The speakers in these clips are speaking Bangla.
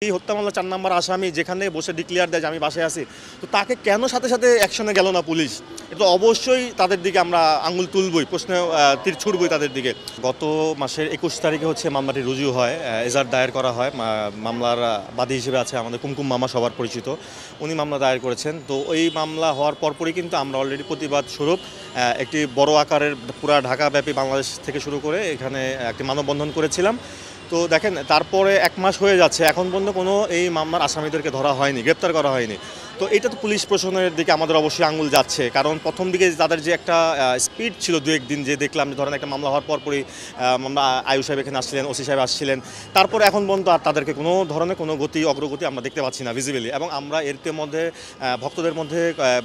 এই হত্যা মামলা ৪ নম্বর আসামি যেখানে বসে ডিক্লেয়ার দেয় যে আমি বাসায় আছি, তো তাকে কেন সাথে সাথে অ্যাকশনে গেল না পুলিশ? এটা তো অবশ্যই তাদের দিকে আমরা আঙুল তুলবই, প্রশ্নে তীর ছুড়বই তাদের দিকে। গত মাসের ২১ তারিখে হচ্ছে মামলাটি রুজু হয়, এজাহার দায়ের করা হয়। মামলার বাদী হিসেবে আছে আমাদের কুমকুম মামা, সবার পরিচিত। উনি মামলা দায়ের করেছেন। তো এই মামলা হওয়ার পরপরই কিন্তু আমরা অলরেডি প্রতিবাদ স্বরূপ একটি বড় আকারের পুরা ঢাকাব্যাপী বাংলাদেশ থেকে শুরু করে এখানে একটি মানববন্ধন করেছিলাম। তো দেখেন, তারপরে ১ মাস হয়ে যাচ্ছে, এখন পর্যন্ত কোনো এই মামলার আসামিদেরকে ধরা হয়নি, গ্রেপ্তার করা হয়নি। তো এটা তো পুলিশ প্রশাসনের দিকে আমাদের অবশ্যই আঙুল যাচ্ছে, কারণ প্রথম দিকে তাদের যে একটা স্পিড ছিল, দু একদিন যে দেখলাম যে ধরেন একটা মামলা হওয়ার পরপরই মামলা আয়ু সাহেব এখানে আসছিলেন, ওসি সাহেব আসছিলেন, তারপরে এখন পর্যন্ত আর তাদেরকে কোনো ধরনের কোনো অগ্রগতি আমরা দেখতে পাচ্ছি না ভিজিবিলি। এবং আমরা এর মধ্যে ভক্তদের মধ্যে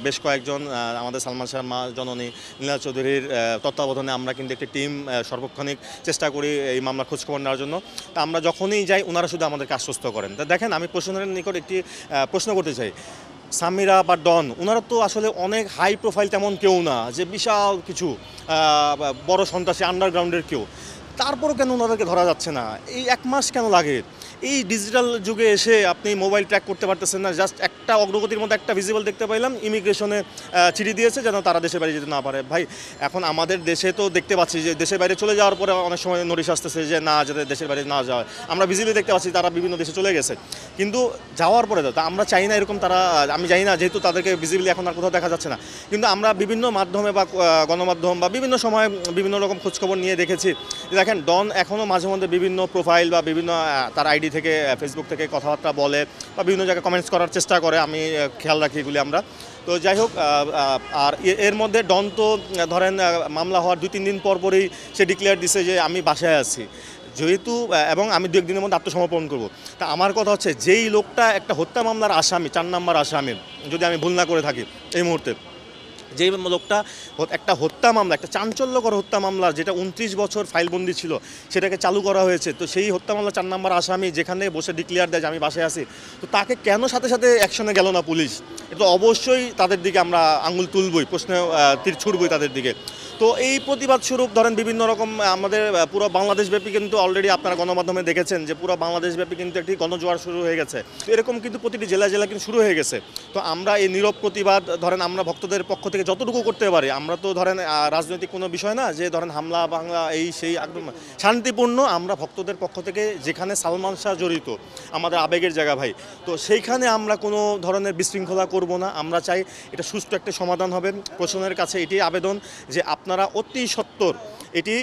বেশ কয়েকজন আমাদের সালমান শাহ মা জননী নীলা চৌধুরীর তত্ত্বাবধানে আমরা কিন্তু একটি টিম সর্বক্ষণিক চেষ্টা করি এই মামলার খোঁজখবর নেওয়ার জন্য। তা আমরা যখনই যাই ওনারা শুধু আমাদেরকে আশ্বস্ত করেন। তা দেখেন, আমি প্রশাসনের নিকট একটি প্রশ্ন করতে চাই, সামিরা বা ডন ওনারা তো আসলে অনেক হাই প্রোফাইল তেমন কেউ না, যে বিশাল কিছু বড় সন্ত্রাসী আন্ডারগ্রাউন্ডের কেউ, তারপরও কেন ওনাদেরকে ধরা যাচ্ছে না? এই ১ মাস কেন লাগে? এই ডিজিটাল যুগে এসে আপনি মোবাইল ট্র্যাক করতে পারতেছেন না, জাস্ট একটা অগ্রগতির মধ্যে একটা ভিজিবল দেখতে পাইলাম, ইমিগ্রেশনে চিঠি দিয়েছে যেন তারা দেশের বাইরে যেতে না পারে। ভাই, এখন আমাদের দেশে তো দেখতে পাচ্ছি যে দেশের বাইরে চলে যাওয়ার পরে অনেক সময় নোটিশ আসতেছে যে না, যাতে দেশের বাইরে না যাওয়া। আমরা ভিজিবলি দেখতে পাচ্ছি তারা বিভিন্ন দেশে চলে গেছে, কিন্তু যাওয়ার পরে তা আমরা চাই না এরকম তারা, আমি জানি না, যেহেতু তাদেরকে ভিজিবলি এখন আর কোথাও দেখা যাচ্ছে না, কিন্তু আমরা বিভিন্ন মাধ্যমে বা গণমাধ্যম বা বিভিন্ন সময় বিভিন্ন রকম খোঁজখবর নিয়ে দেখেছি। দেখেন, ডন এখনও মাঝে মধ্যে বিভিন্ন প্রোফাইল বা বিভিন্ন তার আইডি থেকে, ফেসবুক থেকে কথাবার্তা বলে বা বিভিন্ন জায়গায় কমেন্টস করার চেষ্টা করে, আমি খেয়াল রাখি এগুলি আমরা। তো যাই হোক, আর এর মধ্যে ডন তো ধরেন মামলা হওয়ার ২-৩ দিন পরই সে ডিক্লেয়ার দিছে যে আমি বাসায় আছি, যেহেতু এবং আমি ২-১ দিনের মধ্যে আত্মসমর্পণ করব। তা আমার কথা হচ্ছে, যেই লোকটা একটা হত্যা মামলার আসামি, ৪ নম্বর আসামি, যদি আমি ভুল না করে থাকি এই মুহূর্তে, যেই লোকটা একটা হত্যা মামলা, একটা চাঞ্চল্যকর হত্যা মামলা যেটা ২৯ বছর ফাইলবন্দি ছিল, সেটাকে চালু করা হয়েছে। তো সেই হত্যা মামলা ৪ নম্বর আসামি যেখানে বসে ডিক্লেয়ার দেয় যে আমি বাসায় আছি, তো তাকে কেন সাথে সাথে অ্যাকশনে গেল না পুলিশ? এটা অবশ্যই তাদের দিকে আমরা আঙুল তুলবই, প্রশ্নে তীর ছুড়বই তাদের দিকে। তো এই প্রতিবাদ স্বরূপ ধরেন বিভিন্ন রকম আমাদের পুরো বাংলাদেশব্যাপী কিন্তু অলরেডি আপনারা গণমাধ্যমে দেখেছেন যে পুরো বাংলাদেশব্যাপী কিন্তু একটি গণজোয়ার শুরু হয়ে গেছে। তো এরকম কিন্তু প্রতিটি জেলায় জেলায় কিন্তু শুরু হয়ে গেছে। তো আমরা এই নীরব প্রতিবাদ ধরেন আমরা ভক্তদের পক্ষ থেকে যতটুকু করতে পারি, আমরা তো ধরেন রাজনৈতিক কোনো বিষয় না যে ধরেন হামলা বাংলা এই সেই, একদম শান্তিপূর্ণ। আমরা ভক্তদের পক্ষ থেকে, যেখানে সালমান শাহ জড়িত, আমাদের আবেগের জায়গা ভাই, তো সেইখানে আমরা কোনো ধরনের বিশৃঙ্খলা করব না। আমরা চাই এটা সুষ্ঠু একটা সমাধান হবে। প্রশাসনের কাছে এটি আবেদন যে আপনারা অতি সত্বর এটি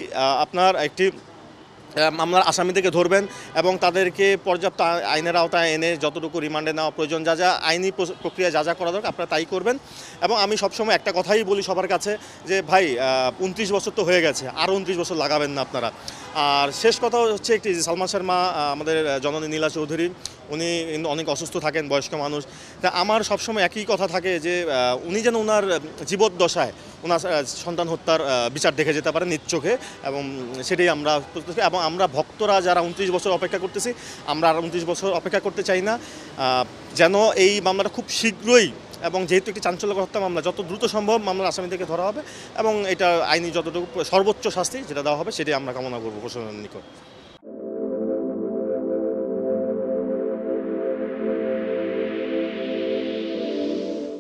আপনার একটি মামলার আসামিদেরকে ধরবেন এবং তাদেরকে পর্যাপ্ত আইনের আওতায় এনে যতটুকু রিমান্ডে নেওয়া প্রয়োজন, যা যা আইনি প্রক্রিয়া যা যা করা দরকার আপনারা তাই করবেন। এবং আমি সবসময় একটা কথাই বলি সবার কাছে যে ভাই, ২৯ বছর তো হয়ে গেছে, আরও ২৯ বছর লাগাবেন না আপনারা। আর শেষ কথা হচ্ছে একটি, সালমান শাহ মা আমাদের জননী নীলা চৌধুরী, উনি কিন্তু অনেক অসুস্থ থাকেন, বয়স্ক মানুষ। তা আমার সবসময় একই কথা থাকে যে উনি যেন ওনার জীবদ্দশায় ওনার সন্তান হত্যার বিচার দেখে যেতে পারে নিজ চোখে, এবং সেটাই আমরা, এবং আমরা ভক্তরা যারা ২৯ বছর অপেক্ষা করতেছি, আমরা আর ২৯ বছর অপেক্ষা করতে চাই না। যেন এই মামলাটা খুব শীঘ্রই, এবং যেহেতু একটি চাঞ্চল্যকর হত্যা মামলা, যত দ্রুত সম্ভব মামলার আসামিদেরকে ধরা হবে এবং এটা আইনি যতটুকু সর্বোচ্চ শাস্তি যেটা দেওয়া হবে সেটাই আমরা কামনা করবো প্রশাসনের নিকট।